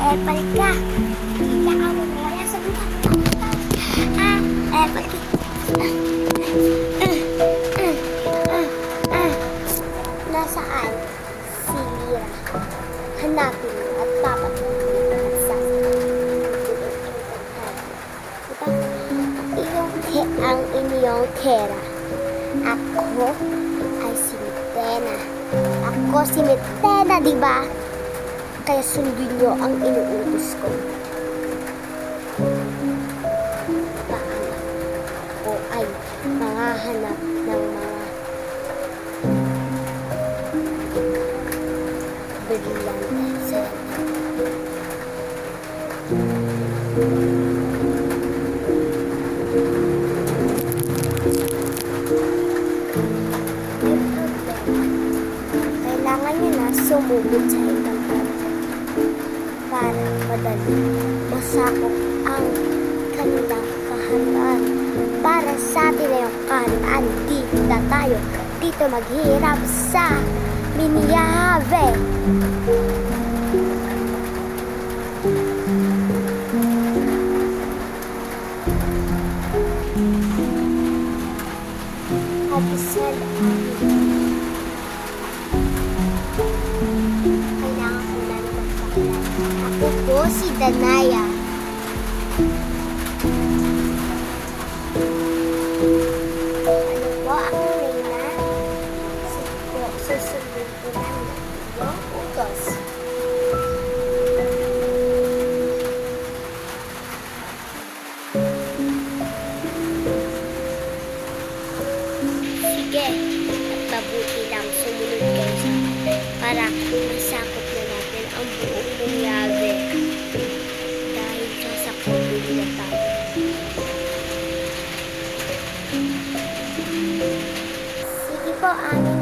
Apple ka. Kita ka mo wala sa buka. Apple ka. Nasaan si Lira? Hanapin mo at papatuloy at sasabihin. Ang inyong Kera. Ako ay si Mitena. Ako si Mitena, di ba? Kaya sundin niyo ang inuutos ko. Paanak ko ay manghahanap ng mga brillante sa kailangan niyo na sumugod sa ibang para madali masakop ang kanilang kahandaan. Para sa atin na yung kahandaan, dito na tayo. Dito maghihirap sa Miniyave. Officer, kailangan ko na magpakilala. Ako po si Danaya. Ano po ang Reyna? Susundin ko lang yung utos. Sige, at mabuti lang sumunod kayo sa para masakop na natin ang buong Miniyave. Dahil sasakopin na tayo. Sige po, aming